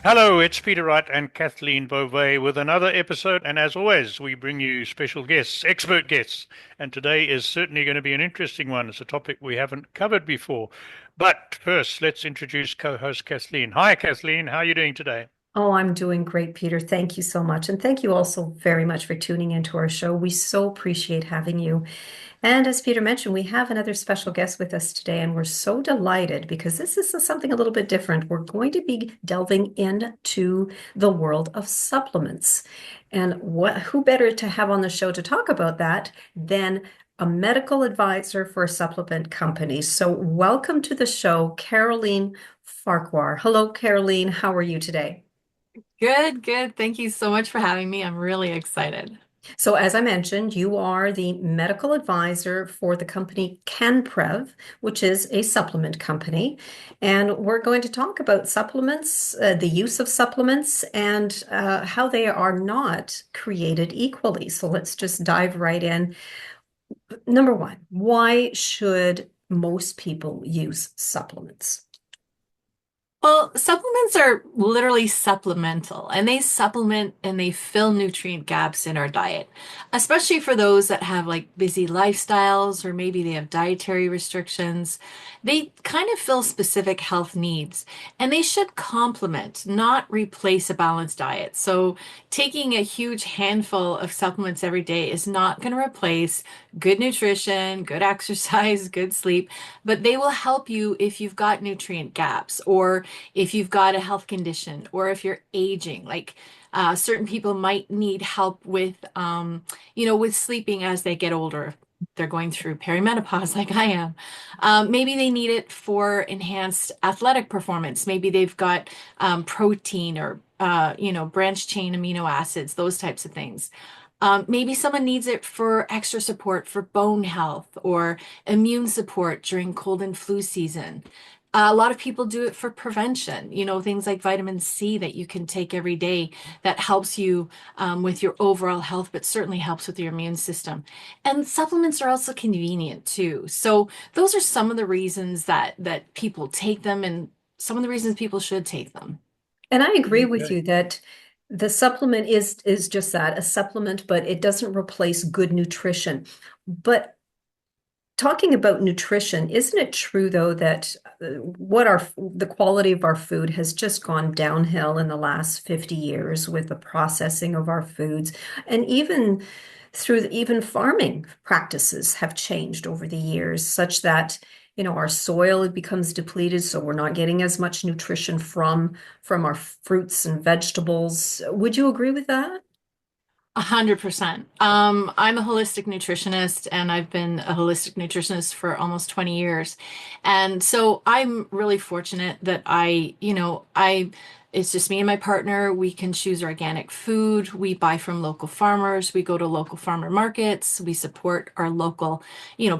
Hello, it's Peter Wright and Kathleen Beauvais with another episode. And as always, we bring you special guests, expert guests. And today is certainly going to be an interesting one. It's a topic we haven't covered before. But first, let's introduce co-host Kathleen. Hi, Kathleen. How are you doing today? Oh, I'm doing great, Peter. Thank you so much. And thank you also very much for tuning into our show. We so appreciate having you. And as Peter mentioned, we have another special guest with us today, and we're so delighted because this is something a little bit different. We're going to be delving into the world of supplements. And who better to have on the show to talk about that than a medical advisor for a supplement company? So welcome to the show, Caroline Farquhar. Hello, Caroline. How are you today? Good, good. Thank you so much for having me. I'm really excited. So, as I mentioned, you are the medical advisor for the company CanPrev, which is a supplement company. And we're going to talk about supplements, the use of supplements, and how they are not created equally. So, let's just dive right in. Number one, why should most people use supplements? Well, supplements are literally supplemental and they supplement and they fill nutrient gaps in our diet, especially for those that have like busy lifestyles or maybe they have dietary restrictions. They kind of fill specific health needs and they should complement, not replace a balanced diet. So, taking a huge handful of supplements every day is not going to replace good nutrition, good exercise, good sleep, but they will help you if you've got nutrient gaps or if you've got a health condition or if you're aging. Like certain people might need help with, with sleeping as they get older. They're going through perimenopause like I am. Maybe they need it for enhanced athletic performance. Maybe they've got protein or, branched chain amino acids, those types of things. Maybe someone needs it for extra support for bone health or immune support during cold and flu season. A lot of people do it for prevention, things like vitamin C that you can take every day that helps you with your overall health, but certainly helps with your immune system. And supplements are also convenient too. So those are some of the reasons that people take them and some of the reasons people should take them. And I agree with Okay. you that the supplement is just that, a supplement, but it doesn't replace good nutrition. But talking about nutrition, isn't it true though that the quality of our food has just gone downhill in the last 50 years with the processing of our foods, and even farming practices have changed over the years, such that our soil becomes depleted, so we're not getting as much nutrition from our fruits and vegetables. Would you agree with that? 100%. I'm a holistic nutritionist and I've been a holistic nutritionist for almost 20 years. And so I'm really fortunate that it's just me and my partner. We can choose organic food. We buy from local farmers. We go to local farmer markets. We support our local,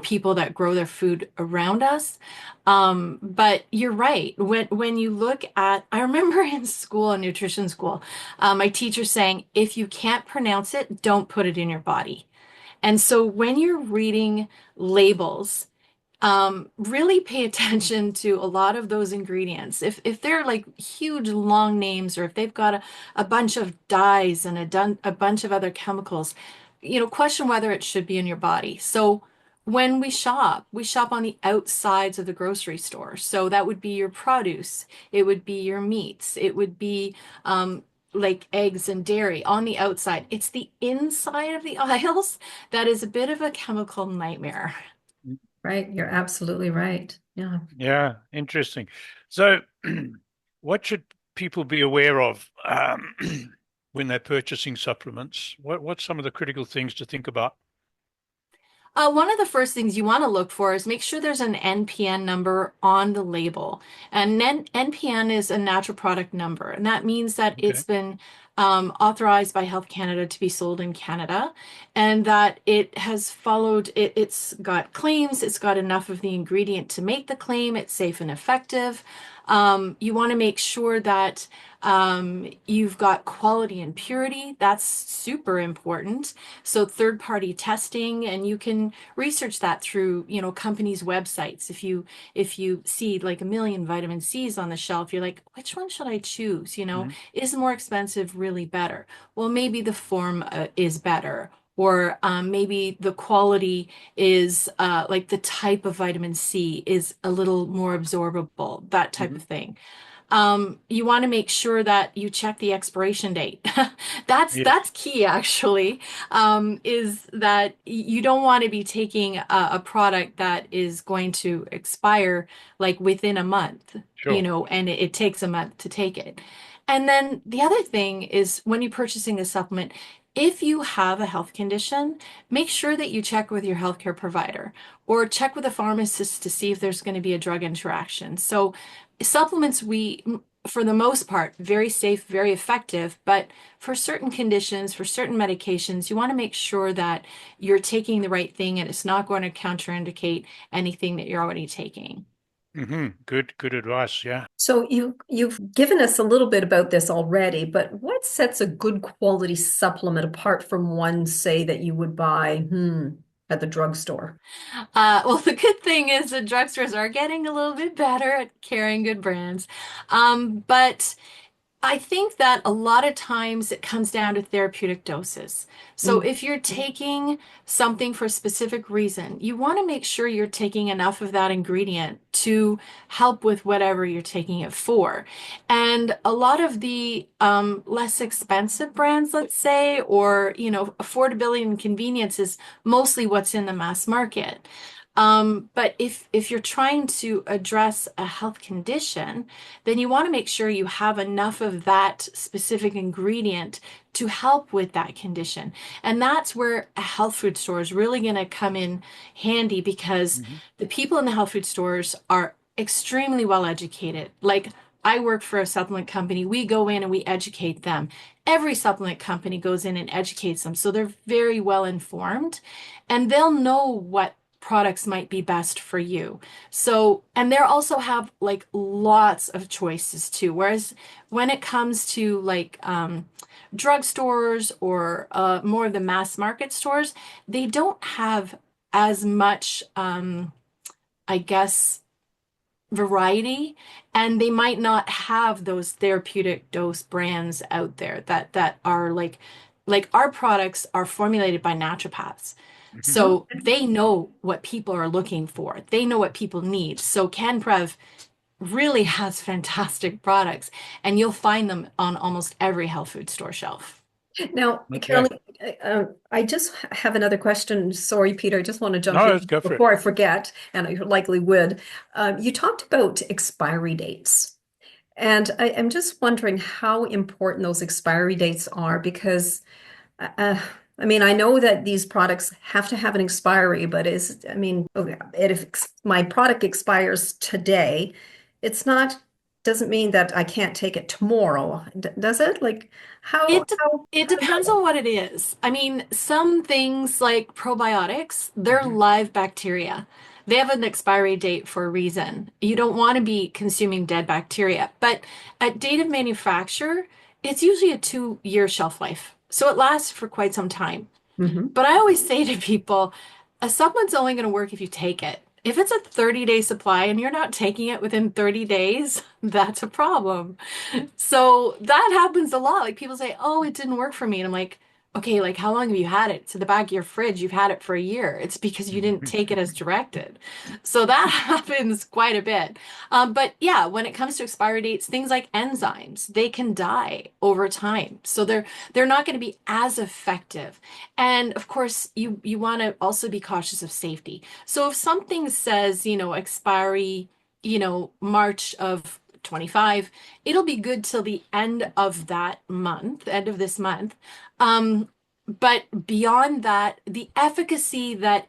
people that grow their food around us. But you're right. When you look at, I remember in school, in nutrition school, my teacher saying, if you can't pronounce it, don't put it in your body. And so when you're reading labels, really pay attention to a lot of those ingredients. If they're like huge long names or if they've got a bunch of dyes and a bunch of other chemicals, question whether it should be in your body. So when we shop on the outsides of the grocery store. So that would be your produce, it would be your meats, it would be like eggs and dairy on the outside. It's the inside of the aisles that is a bit of a chemical nightmare. Right, you're absolutely right. Yeah. Yeah, interesting. So, what should people be aware of when they're purchasing supplements? What's some of the critical things to think about? One of the first things you want to look for is make sure there's an NPN number on the label. And NPN is a natural product number, and that means that it's Okay. been authorized by Health Canada to be sold in Canada, and that it has followed it. It's got claims, it's got enough of the ingredient to make the claim, it's safe and effective. You want to make sure that you've got quality and purity. That's super important. So third-party testing, and you can research that through, companies' websites. If you see like a million vitamin C's on the shelf, you're like, which one should I choose? Mhm. Is the more expensive really better? Well, maybe the form is better. Or maybe the quality is like the type of vitamin C is a little more absorbable, that type of Mhm. thing. You want to make sure that you check the expiration date. Yes. That's key actually, is that you don't want to be taking a product that is going to expire like within a month, Sure. and it takes a month to take it. And then the other thing is when you're purchasing a supplement, if you have a health condition, make sure that you check with your healthcare provider or check with a pharmacist to see if there's going to be a drug interaction. So supplements, for the most part, very safe, very effective, but for certain conditions, for certain medications, you want to make sure that you're taking the right thing and it's not going to contraindicate anything that you're already taking. Good advice. Yeah. So you've given us a little bit about this already, but what sets a good quality supplement apart from one, say, that you would buy, at the drugstore? Well, the good thing is that drugstores are getting a little bit better at carrying good brands. But I think that a lot of times it comes down to therapeutic doses. So Mm. if you're taking something for a specific reason, you want to make sure you're taking enough of that ingredient to help with whatever you're taking it for. And a lot of the less expensive brands, let's say, or affordability and convenience is mostly what's in the mass market. But if you're trying to address a health condition, then you want to make sure you have enough of that specific ingredient to help with that condition. And that's where a health food store is really going to come in handy because Hmm. the people in the health food stores are extremely well educated. Like I work for a supplement company. We go in and we educate them. Every supplement company goes in and educates them. So they're very well informed and they'll know what products might be best for you. So, and they also have like lots of choices too. Whereas when it comes to like drugstores or more of the mass market stores, they don't have as much, I guess, variety, and they might not have those therapeutic dose brands out there that are like our products are formulated by naturopaths. Hmm. So they know what people are looking for. They know what people need. So CanPrev really has fantastic products, and you'll find them on almost every health food store shelf. Now, Okay. Caroline, I just have another question. Sorry, Peter, I just want to jump No, in let's go for it. before I forget, and I likely would. You talked about expiry dates, and I'm just wondering how important those expiry dates are because Uh, I mean, I know that these products have to have an expiry, but I mean, okay, if my product expires today, it's not, doesn't mean that I can't take it tomorrow, does it? Like, It de- it how does that depends work? on what it is. I mean, some things like probiotics, they're Hmm. live bacteria. They have an expiry date for a reason. You don't want to be consuming dead bacteria. But at date of manufacture, it's usually a 2-year shelf life. So it lasts for quite some time. Hmm. But I always say to people, a supplement's only going to work if you take it. If it's a 30-day supply and you're not taking it within 30 days, that's a problem. So that happens a lot. Like people say, "Oh, it didn't work for me." And I'm like, "Okay, like how long have you had it? It's in the back of your fridge. You've had it for a year. It's because you didn't take it as directed." So that happens quite a bit. But yeah, when it comes to expiry dates, things like enzymes, they can die over time. So they're not going to be as effective. And of course, you want to also be cautious of safety. So if something says, expiry, March of 25, it'll be good till the end of that month, end of this month. Um, but beyond that, the efficacy that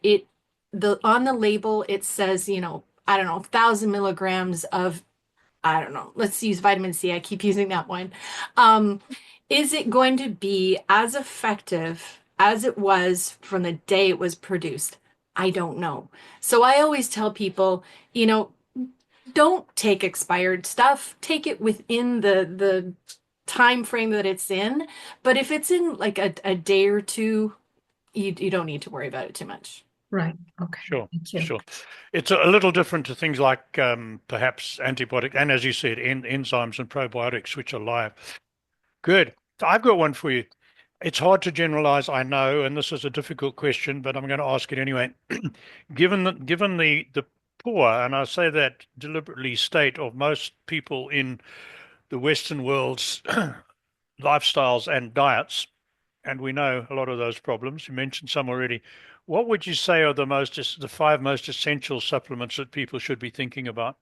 the on the label, it says, I don't know, 1,000 milligrams of, I don't know, let's use vitamin C. I keep using that one. Um, is it going to be as effective as it was from the day it was produced? I don't know. So I always tell people, you know, don't take expired stuff. Take it within the time frame that it's in. But if it's in like a day or two, you don't need to worry about it too much. Right. Okay. Sure, Thank you. sure. It's a little different to things like perhaps antibiotics and, as you said, enzymes and probiotics, which are live. Good. So I've got one for you. It's hard to generalize, I know, and this is a difficult question, but I'm going to ask it anyway. Given the poor, and I say that deliberately, state of most people in the Western world's lifestyles and diets, and we know a lot of those problems. You mentioned some already. What would you say are the five most essential supplements that people should be thinking about?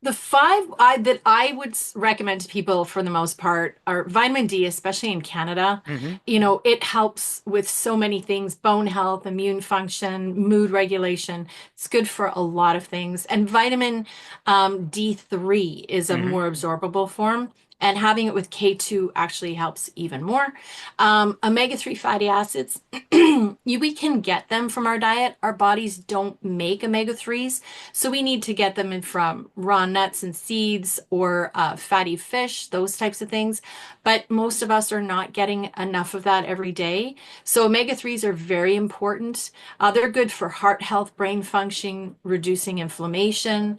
The that I would recommend to people for the most part are vitamin D, especially in Canada. Hmm. You know, it helps with so many things, bone health, immune function, mood regulation. It's good for a lot of things. And vitamin D3 is a Hmm. more absorbable form. And having it with K2 actually helps even more. Omega-3 fatty acids, we can get them from our diet. Our bodies don't make omega-3s. So we need to get them in from raw nuts and seeds or fatty fish, those types of things. But most of us are not getting enough of that every day. So omega-3s are very important. They're good for heart health, brain function, reducing inflammation.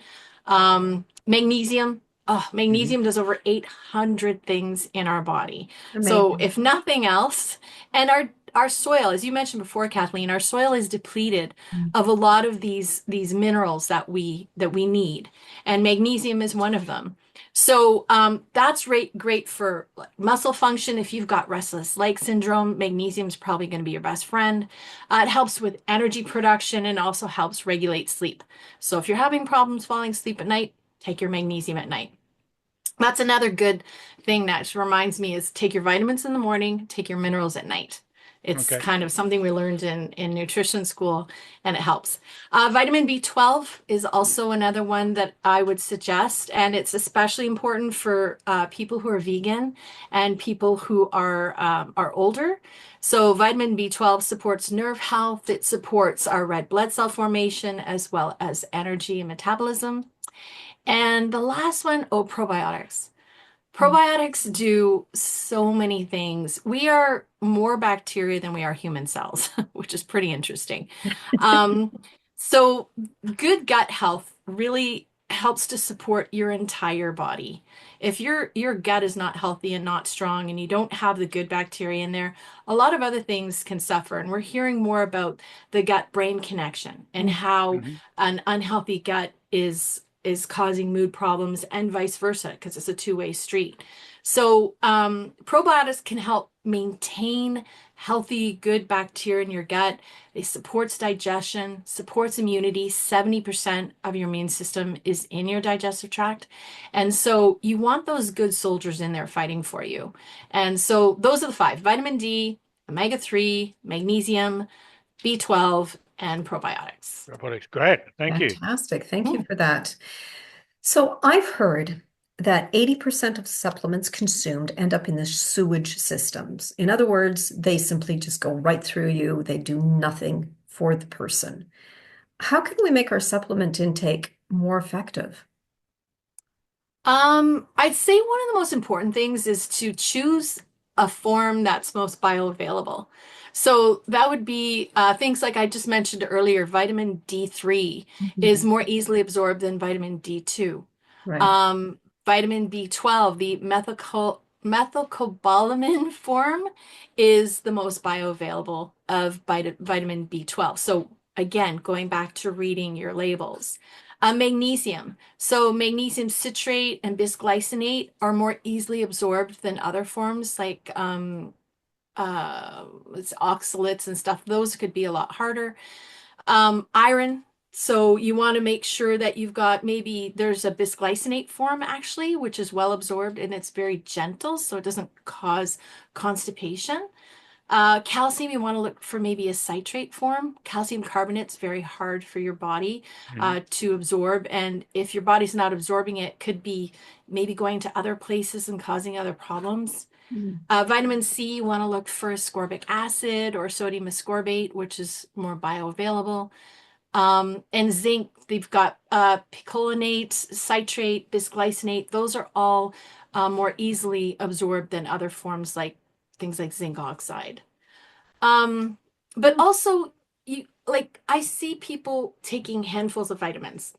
Magnesium. Oh, Hmm. magnesium does over 800 things in our body. So Amazing. if nothing else, and our soil, as you mentioned before, Kathleen, our soil is depleted Mm. of a lot of these minerals that we need, and magnesium is one of them. So that's great for muscle function. If you've got restless leg syndrome, magnesium is probably going to be your best friend. It helps with energy production and also helps regulate sleep. So if you're having problems falling asleep at night, take your magnesium at night. That's another good thing that reminds me is take your vitamins in the morning, take your minerals at night. It's Okay. kind of something we learned in nutrition school, and it helps. Vitamin B12 is also another one that I would suggest, and it's especially important for people who are vegan and people who are older. So vitamin B12 supports nerve health. It supports our red blood cell formation as well as energy and metabolism. And the last one, oh, probiotics. Mm. Probiotics do so many things. We are more bacteria than we are human cells, which is pretty interesting. Um, so good gut health really helps to support your entire body. If your gut is not healthy and not strong and you don't have the good bacteria in there, a lot of other things can suffer. And we're hearing more about the gut-brain connection and Mm. how Hmm. an unhealthy gut is causing mood problems and vice versa because it's a two-way street. So probiotics can help maintain healthy, good bacteria in your gut. It supports digestion, supports immunity. 70% of your immune system is in your digestive tract. And so you want those good soldiers in there fighting for you. And so those are the five: vitamin D, omega-3, magnesium, B12, and probiotics. Robotics. Great. Thank you. Fantastic. Thank you Hmm. for that. So I've heard that 80% of supplements consumed end up in the sewage systems. In other words, they simply just go right through you. They do nothing for the person. How can we make our supplement intake more effective? I'd say one of the most important things is to choose a form that's most bioavailable. So that would be things like I just mentioned earlier, vitamin D3 is Mhm. more easily absorbed than vitamin D2. Right. Vitamin B12, the methylcobalamin form, is the most bioavailable of vitamin B12. So again, going back to reading your labels. Magnesium. So magnesium citrate and bisglycinate are more easily absorbed than other forms like it's oxalates and stuff. Those could be a lot harder. Iron. So you want to make sure that you've got maybe there's a bisglycinate form actually, which is well absorbed and it's very gentle, so it doesn't cause constipation. Calcium, you want to look for maybe a citrate form. Calcium carbonate's very hard for your body Hmm. to absorb, and if your body's not absorbing it, could be maybe going to other places and causing other problems. Mm. Vitamin C, you want to look for ascorbic acid or sodium ascorbate, which is more bioavailable. And zinc, they've got picolinate, citrate, bisglycinate. Those are all more easily absorbed than other forms like things like zinc oxide. Um, but also, I see people taking handfuls of vitamins.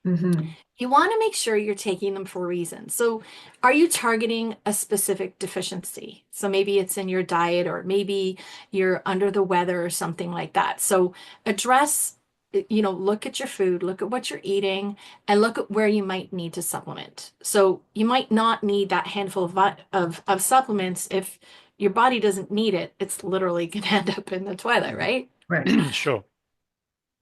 Hmm. You want to make sure you're taking them for a reason. So, are you targeting a specific deficiency? So, maybe it's in your diet, or maybe you're under the weather or something like that. So, address, look at your food, look at what you're eating, and look at where you might need to supplement. So, you might not need that handful of supplements if your body doesn't need it. It's literally going to end up in the toilet, right? Right. Sure.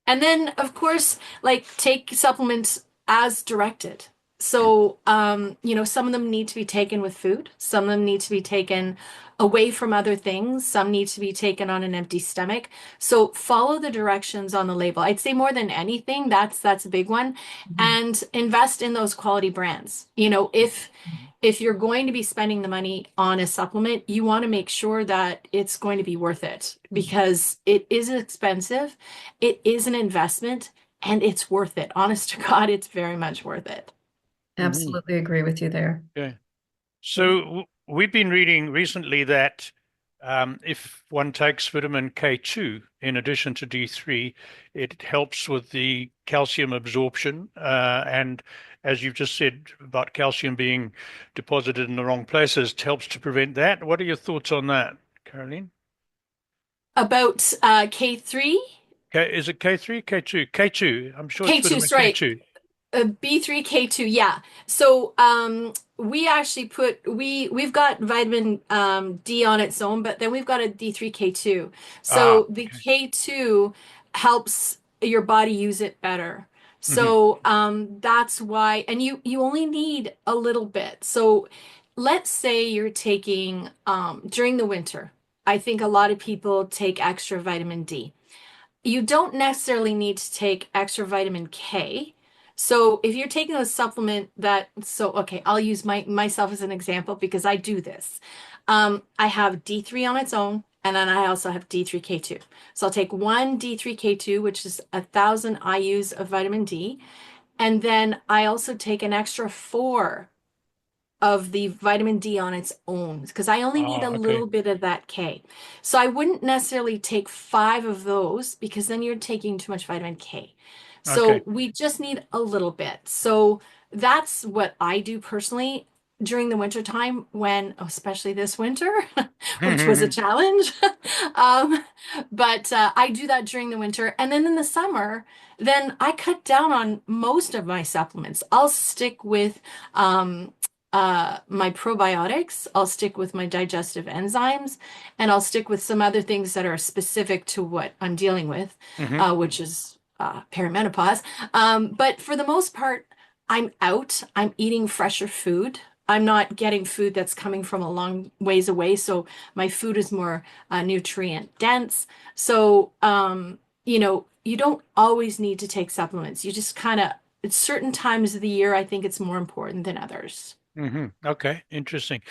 And then, of course, like take supplements as directed. So, some of them need to be taken with food. Some of them need to be taken away from other things. Some need to be taken on an empty stomach. So follow the directions on the label. I'd say more than anything, that's a big one. Mhm. And invest in those quality brands. If you're going to be spending the money on a supplement, you want to make sure that it's going to be worth it because it is expensive. It is an investment and it's worth it. Honest to God, it's very much worth it. Hmm. Absolutely agree with you there. Okay. So we've been reading recently that if one takes vitamin K2 in addition to D3, it helps with the calcium absorption. And as you've just said about calcium being deposited in the wrong places, it helps to prevent that. What are your thoughts on that, Caroline? About K3, Is it K3, K2? K2. I'm sure it's K2, vitamin sorry, K2. B3K2, yeah. So we actually we've got vitamin D on its own, but then we've got a D3K2. Ah, So the okay. K2 helps your body use it better. Hmm. So that's why, and you only need a little bit. So let's say you're taking during the winter. I think a lot of people take extra vitamin D. You don't necessarily need to take extra vitamin K. So if you're taking a supplement okay, I'll use myself as an example because I do this. I have D3 on its own, and then I also have D3K2. So I'll take one D3K2, which is 1,000 IUs of vitamin D, and then I also take an extra four of the vitamin D on its own because I only need a Ah, okay. little bit of that K. So I wouldn't necessarily take five of those because then you're taking too much vitamin K. Okay. So we just need a little bit. So that's what I do personally during the winter time especially this winter, which was a challenge. Um, but I do that during the winter. And then in the summer, then I cut down on most of my supplements. I'll stick with my probiotics, I'll stick with my digestive enzymes, and I'll stick with some other things that are specific to what I'm dealing with, Hmm. which is perimenopause. But for the most part, I'm eating fresher food. I'm not getting food that's coming from a long ways away, so my food is more nutrient dense. So, you don't always need to take supplements. You just kind of, at certain times of the year, I think it's more important than others. Okay, interesting.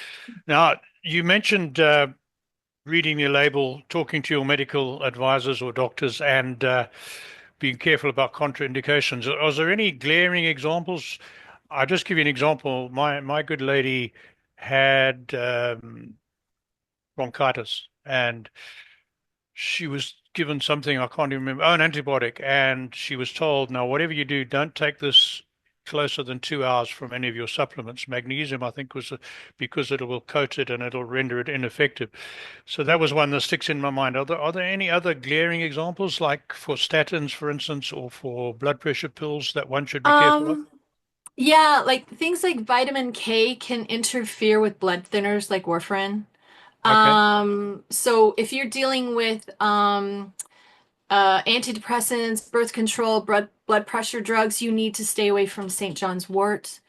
Now, you mentioned reading your label, talking to your medical advisors or doctors, and being careful about contraindications. Are there any glaring examples? I'll just give you an example. My good lady had bronchitis, and she was given something I can't even remember. Oh, an antibiotic, and she was told, "Now, whatever you do, don't take this closer than 2 hours from any of your supplements." Magnesium, I think, was because it will coat it and it'll render it ineffective. So that was one that sticks in my mind. Are there any other glaring examples, like for statins, for instance, or for blood pressure pills that one should be careful of? Um, yeah, like things like vitamin K can interfere with blood thinners like warfarin. Okay. So if you're dealing with antidepressants, birth control, blood pressure drugs, you need to stay away from St. John's wort.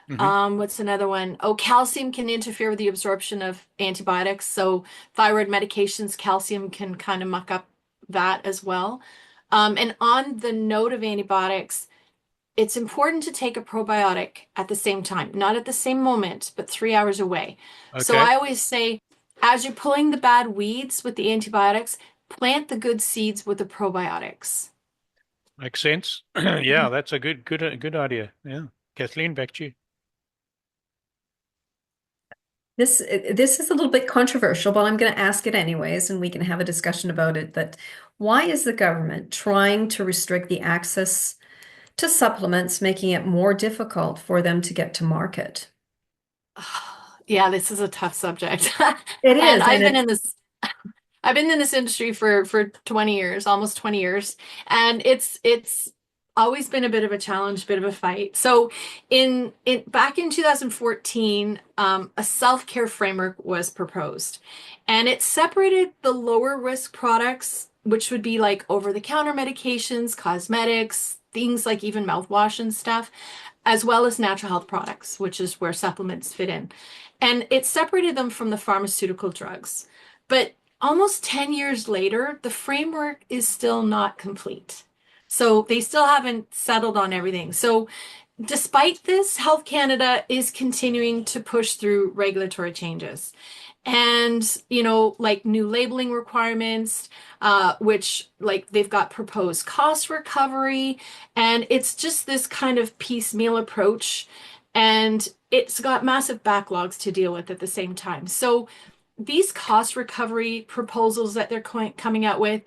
Hmm. What's another one? Oh, calcium can interfere with the absorption of antibiotics. So thyroid medications, calcium can kind of muck up that as well. And on the note of antibiotics, it's important to take a probiotic at the same time, not at the same moment, but 3 hours away. So Okay. I always say, as you're pulling the bad weeds with the antibiotics, plant the good seeds with the probiotics. Makes sense. Yeah, that's a good idea. Yeah. Kathleen, back to you. This is a little bit controversial, but I'm going to ask it anyways, and we can have a discussion about it. That why is the government trying to restrict the access to supplements, making it more difficult for them to get to market? Yeah, this is a tough subject. It And is, and it's I've been in this industry for 20 years, almost 20 years, and it's always been a bit of a challenge, bit of a fight. So in back in 2014, a self-care framework was proposed, and it separated the lower risk products, which would be like over-the-counter medications, cosmetics, things like even mouthwash and stuff, as well as natural health products, which is where supplements fit in. And it separated them from the pharmaceutical drugs. But almost 10 years later, the framework is still not complete. So they still haven't settled on everything. So despite this, Health Canada is continuing to push through regulatory changes. And, like new labeling requirements, which like they've got proposed cost recovery. And it's just this kind of piecemeal approach. And it's got massive backlogs to deal with at the same time. So these cost recovery proposals that they're coming out with,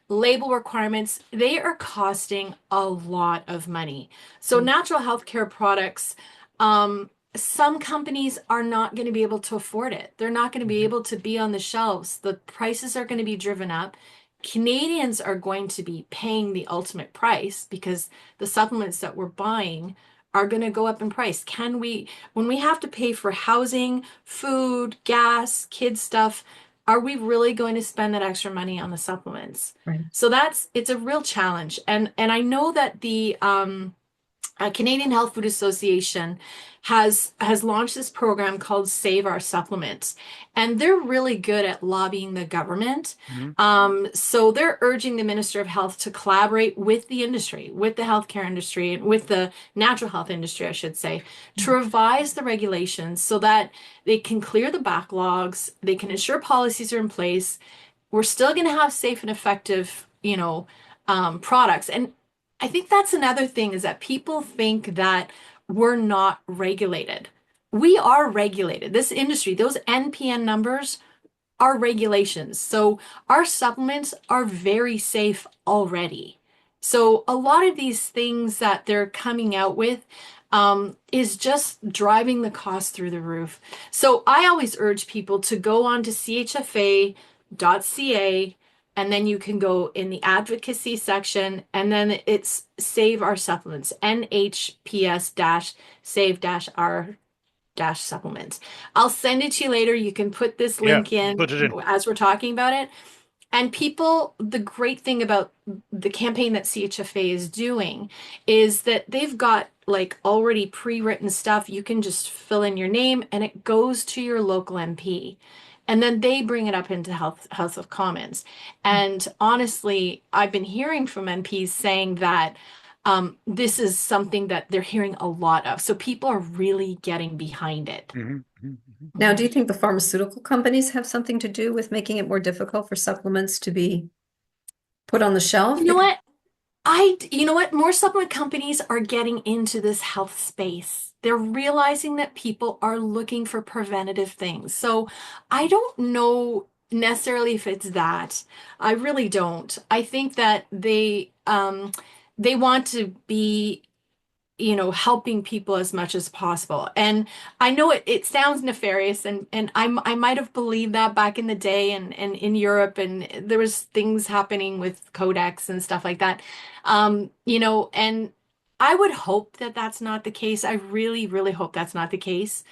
label requirements, they are costing a lot of money. So natural healthcare products, some companies are not going to be able to afford it. They're not going to be able to be on the shelves. The prices are going to be driven up. Canadians are going to be paying the ultimate price because the supplements that we're buying are going to go up in price. When we have to pay for housing, food, gas, kids stuff, are we really going to spend that extra money on the supplements? right. So it's a real challenge. And I know that the Canadian Health Food Association has launched this program called Save Our Supplements, and they're really good at lobbying the government. So they're urging the Minister of Health to collaborate with the industry, with the healthcare industry, and with the natural health industry, I should say, to revise the regulations so that they can clear the backlogs, they can ensure policies are in place. We're still going to have safe and effective, products. And I think that's another thing is that people think that we're not regulated. We are regulated. This industry, those NPN numbers are regulations. So our supplements are very safe already. So a lot of these things that they're coming out with is just driving the cost through the roof. So I always urge people to go on to chfa.ca, and then you can go in the advocacy section, and then it's Save Our Supplements, NHPS save our supplements. I'll send it to you later. You can put this Yeah, link in put it in. as we're talking about it. And people, the great thing about the campaign that CHFA is doing is that they've got like already pre-written stuff. You can just fill in your name and it goes to your local MP. And then they bring it up into House of Commons. And honestly, I've been hearing from MPs saying that this is something that they're hearing a lot of. So people are really getting behind it. Now, do you think the pharmaceutical companies have something to do with making it more difficult for supplements to be put on the shelf? You know what? More supplement companies are getting into this health space. They're realizing that people are looking for preventative things. So I don't know necessarily if it's that. I really don't. I think that they want to be helping people as much as possible. And I know it sounds nefarious, and I might have believed that back in the day and in Europe, and there was things happening with codex and stuff like that. And I would hope that that's not the case. I really, really hope that's not the case.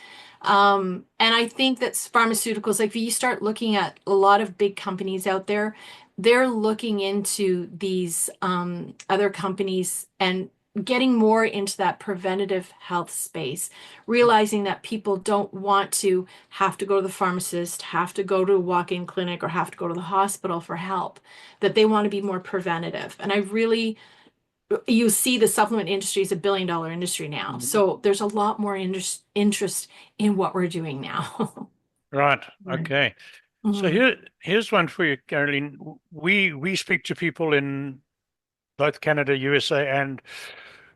And I think that pharmaceuticals, like if you start looking at a lot of big companies out there, they're looking into these other companies and getting more into that preventative health space, realizing that people don't want to have to go to the pharmacist, have to go to a walk-in clinic, or have to go to the hospital for help, that they want to be more preventative. And you see the supplement industry is a billion-dollar industry now. So there's a lot more interest in what we're doing now. Right. Right. Okay. So Mhm. here's one for you, Caroline. We speak to people in both Canada, USA, and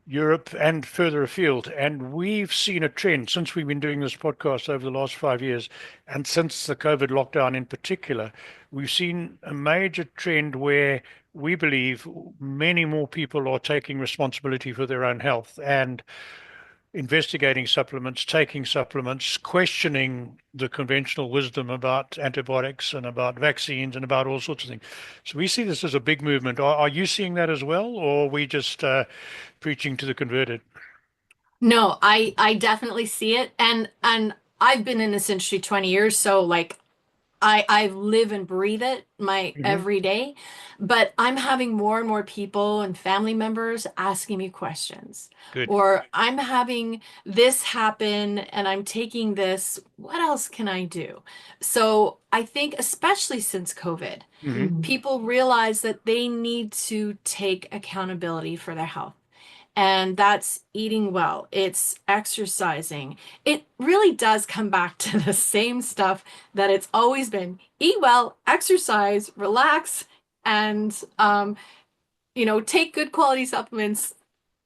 Europe, and further afield. And we've seen a trend since we've been doing this podcast over the last 5 years, and since the COVID lockdown in particular, we've seen a major trend where we believe many more people are taking responsibility for their own health and investigating supplements, taking supplements, questioning the conventional wisdom about antibiotics and about vaccines and about all sorts of things. So we see this as a big movement. Are you seeing that as well, or are we just preaching to the converted? No, I definitely see it. And I've been in this industry 20 years, so like I live and breathe it my Hmm. every day, but I'm having more and more people and family members asking me questions. Good. Or I'm having this happen and I'm taking this. What else can I do? So I think, especially since COVID, Hmm. Mhm. people realize that they need to take accountability for their health. And that's eating well, it's exercising. It really does come back to the same stuff that it's always been. Eat well, exercise, relax, and take good quality supplements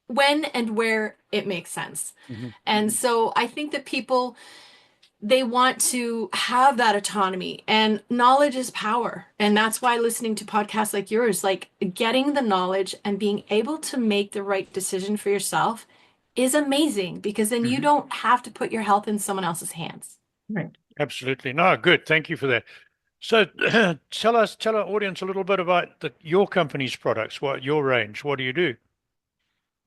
when and where it makes sense. Hmm. And so I think that people, they want to have that autonomy, and knowledge is power. And that's why listening to podcasts like yours, like getting the knowledge and being able to make the right decision for yourself, is amazing, because then you Hmm. don't have to put your health in someone else's hands. Right. Absolutely. No, good. Thank you for that. So tell our audience a little bit about your company's products, what your range, what do you do?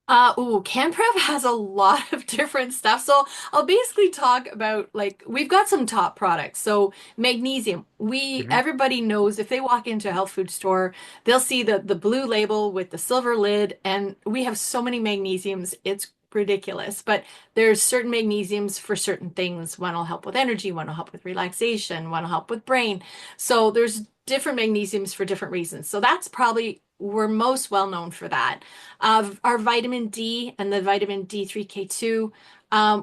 CanPrev has a lot of different stuff. So I'll basically talk about, like, we've got some top products. So magnesium, Hmm. everybody knows if they walk into a health food store, they'll see the blue label with the silver lid, and we have so many magnesiums, it's ridiculous. But there's certain magnesiums for certain things. One will help with energy, one will help with relaxation, one will help with brain. So there's different magnesiums for different reasons. So that's probably, we're most well known for that. Our vitamin D and the vitamin D3K2.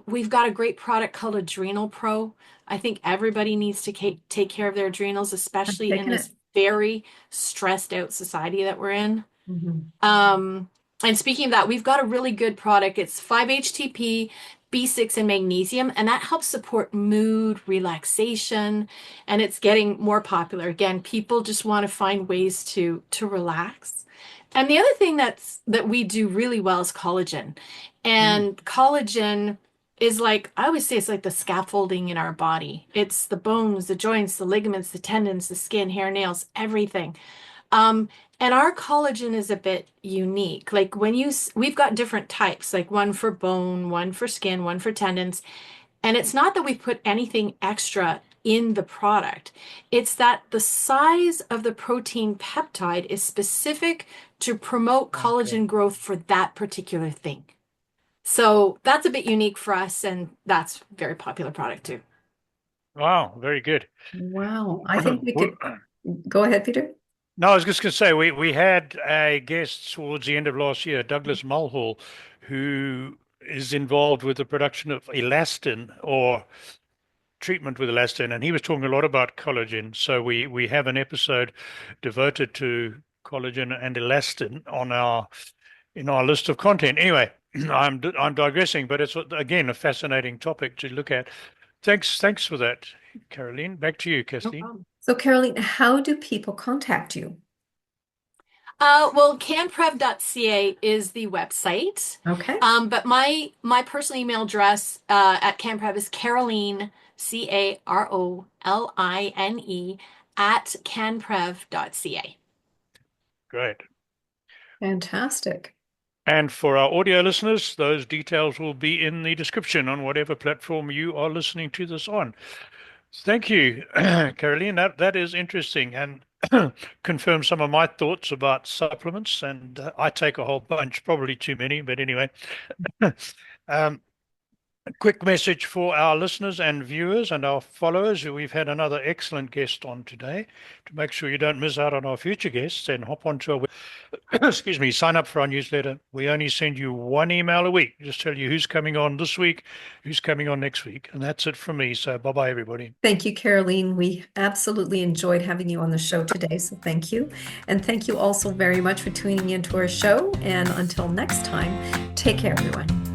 We've got a great product called Adrenal Pro. I think everybody needs to take care of their adrenals, I've especially in taken it. this very stressed out society that we're in. Mhm. Um, and speaking of that, we've got a really good product. It's 5-HTP, B6, and magnesium, and that helps support mood, relaxation, and it's getting more popular. Again, people just want to find ways to relax. And the other thing that we do really well is collagen. Mm. And collagen is, like, I always say, it's like the scaffolding in our body. It's the bones, the joints, the ligaments, the tendons, the skin, hair, nails, everything. Um, and our collagen is a bit unique. Like, we've got different types, like one for bone, one for skin, one for tendons. And it's not that we put anything extra in the product. It's that the size of the protein peptide is specific to promote Okay. collagen growth for that particular thing. So that's a bit unique for us, and that's a very popular product too. Wow, very good. Wow. I think we could go ahead, Peter. No, I was just going to say we had a guest towards the end of last year, Douglas Mulhall, who is involved with the production of elastin or treatment with elastin, and he was talking a lot about collagen. So we have an episode devoted to collagen and elastin on our in our list of content. Anyway, I'm digressing, but it's again a fascinating topic to look at. Thanks for that, Caroline. Back to you, No Kathleen. problem. So, Caroline, how do people contact you? Well, canprev.ca is the website. Okay. But my personal email address at Canprev is Caroline, Caroline, at canprev.ca. Great. Fantastic. And for our audio listeners, those details will be in the description on whatever platform you are listening to this on. Thank you, Caroline. That is interesting and confirms some of my thoughts about supplements. And I take a whole bunch, probably too many, but anyway. Um, A quick message for our listeners and viewers and our followers. We've had another excellent guest on today. To make sure you don't miss out on our future guests, then hop onto our excuse me, sign up for our newsletter. We only send you one email a week. Just tell you who's coming on this week, who's coming on next week. And that's it from me. So bye-bye, everybody. Thank you, Caroline. We absolutely enjoyed having you on the show today, so thank you. And thank you also very much for tuning into our show. And until next time, take care, everyone.